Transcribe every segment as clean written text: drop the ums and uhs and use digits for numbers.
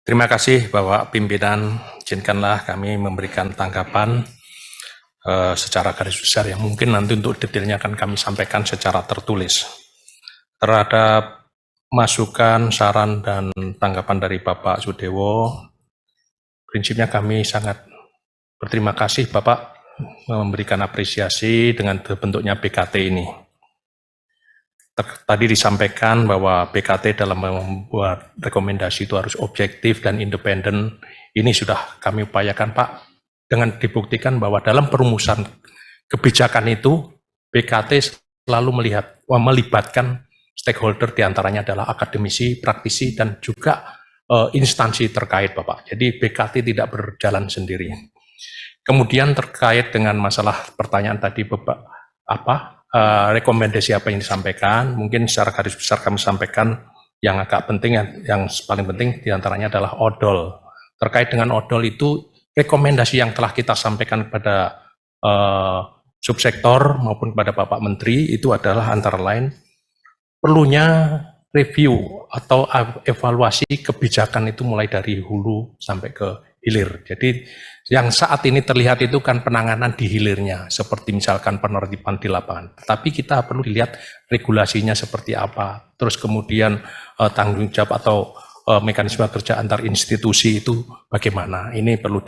Terima kasih Bapak Pimpinan, izinkanlah kami memberikan tanggapan secara garis besar yang mungkin nanti untuk detailnya akan kami sampaikan secara tertulis. Terhadap masukan, saran, dan tanggapan dari Bapak Sudewo, prinsipnya kami sangat berterima kasih Bapak memberikan apresiasi dengan terbentuknya BKT ini. Tadi disampaikan bahwa BKT dalam membuat rekomendasi itu harus objektif dan independen. Ini sudah kami upayakan Pak, dengan dibuktikan bahwa dalam perumusan kebijakan itu BKT selalu melibatkan stakeholder, diantaranya adalah akademisi, praktisi, dan juga instansi terkait Bapak. Jadi BKT tidak berjalan sendiri. Kemudian terkait dengan masalah pertanyaan tadi Bapak, rekomendasi apa yang disampaikan, mungkin secara garis besar kami sampaikan yang agak penting, yang paling penting diantaranya adalah odol. Terkait dengan odol itu, rekomendasi yang telah kita sampaikan kepada subsektor maupun kepada Bapak Menteri itu adalah antara lain perlunya review atau evaluasi kebijakan itu mulai dari hulu sampai ke hilir. Jadi yang saat ini terlihat itu kan penanganan di hilirnya, seperti misalkan penertiban di lapangan. Tapi kita perlu dilihat regulasinya seperti apa, terus kemudian tanggung jawab atau mekanisme kerja antar institusi itu bagaimana. Ini perlu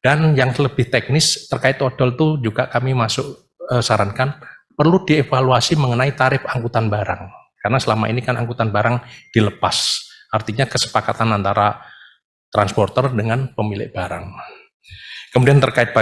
dan yang lebih teknis terkait odol itu juga kami sarankan perlu dievaluasi mengenai tarif angkutan barang. Karena selama ini kan angkutan barang dilepas, artinya kesepakatan antara transporter dengan pemilik barang. Kemudian terkait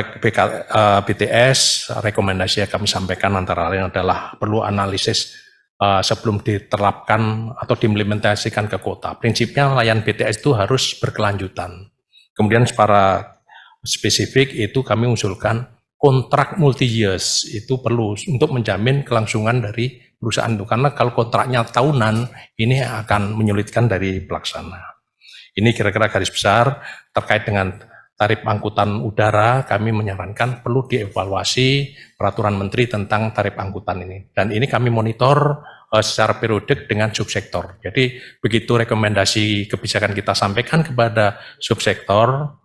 BTS, rekomendasi yang kami sampaikan antara lain adalah perlu analisis sebelum diterapkan atau diimplementasikan ke kota. Prinsipnya layanan BTS itu harus berkelanjutan. Kemudian secara spesifik itu kami usulkan kontrak multi years itu perlu untuk menjamin kelangsungan dari perusahaan itu. Karena kalau kontraknya tahunan, ini akan menyulitkan dari pelaksana. Ini kira-kira garis besar terkait dengan tarif angkutan udara, kami menyarankan perlu dievaluasi peraturan menteri tentang tarif angkutan ini. Dan ini kami monitor secara periodik dengan subsektor. Jadi begitu rekomendasi kebijakan kita sampaikan kepada subsektor,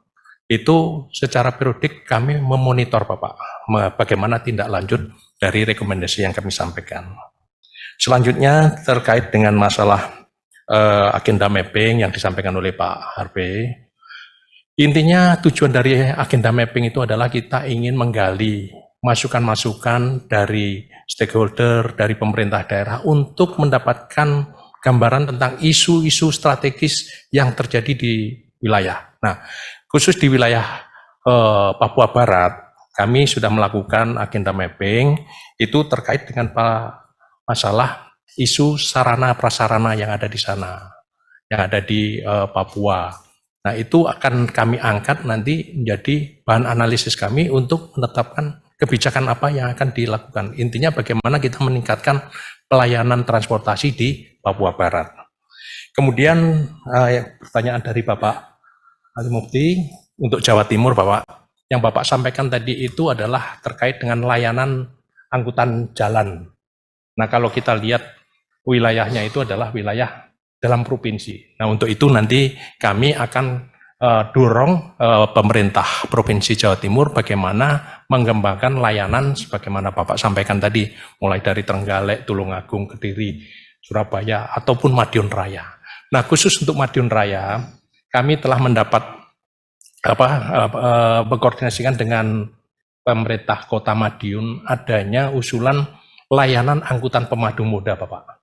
itu secara periodik kami memonitor Bapak, bagaimana tindak lanjut dari rekomendasi yang kami sampaikan. Selanjutnya terkait dengan masalah agenda mapping yang disampaikan oleh Pak Harvey. Intinya tujuan dari agenda mapping itu adalah kita ingin menggali masukan-masukan dari stakeholder, dari pemerintah daerah untuk mendapatkan gambaran tentang isu-isu strategis yang terjadi di wilayah. Nah, khusus di wilayah Papua Barat, kami sudah melakukan agenda mapping itu terkait dengan masalah isu sarana prasarana yang ada di sana, yang ada di Papua. Nah, itu akan kami angkat nanti menjadi bahan analisis kami untuk menetapkan kebijakan apa yang akan dilakukan. Intinya bagaimana kita meningkatkan pelayanan transportasi di Papua Barat. Kemudian pertanyaan dari Bapak Ali Mufti untuk Jawa Timur, Bapak. Yang Bapak sampaikan tadi itu adalah terkait dengan layanan angkutan jalan. Nah, kalau kita lihat wilayahnya itu adalah wilayah dalam provinsi. Nah, untuk itu nanti kami akan dorong pemerintah Provinsi Jawa Timur bagaimana mengembangkan layanan sebagaimana Bapak sampaikan tadi, mulai dari Trenggalek, Tulungagung, Kediri, Surabaya, ataupun Madiun Raya. Nah, khusus untuk Madiun Raya, kami telah mendapat berkoordinasikan dengan pemerintah Kota Madiun adanya usulan layanan angkutan pemadu moda, Bapak.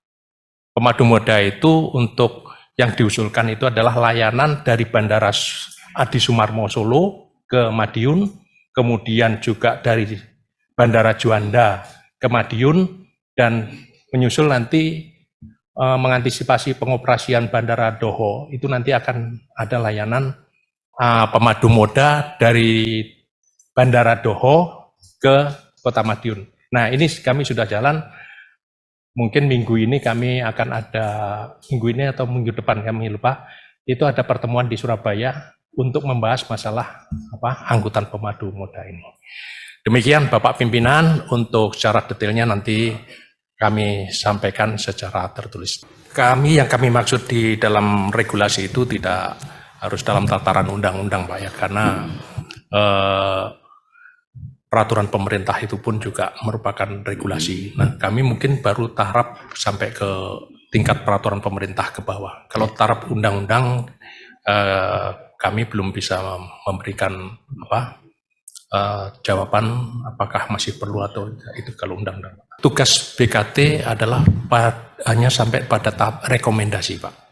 Pemadu moda itu untuk yang diusulkan itu adalah layanan dari Bandara Adi Sumarmo Solo ke Madiun, kemudian juga dari Bandara Juanda ke Madiun, dan menyusul nanti mengantisipasi pengoperasian Bandara Doho, itu nanti akan ada layanan pemadu moda dari Bandara Doho ke Kota Madiun. Nah, ini kami sudah jalan. Mungkin minggu ini kami akan ada, minggu ini atau minggu depan kami lupa, itu ada pertemuan di Surabaya untuk membahas masalah angkutan pemadu moda ini. Demikian Bapak Pimpinan, untuk secara detailnya nanti kami sampaikan secara tertulis. Yang kami maksud di dalam regulasi itu tidak harus dalam tataran undang-undang, Pak, ya, karena peraturan pemerintah itu pun juga merupakan regulasi. Nah, kami mungkin baru tahap sampai ke tingkat peraturan pemerintah ke bawah. Kalau taraf undang-undang, kami belum bisa memberikan jawaban apakah masih perlu atau itu kalau undang-undang. Tugas BKT adalah hanya sampai pada tahap rekomendasi, Pak.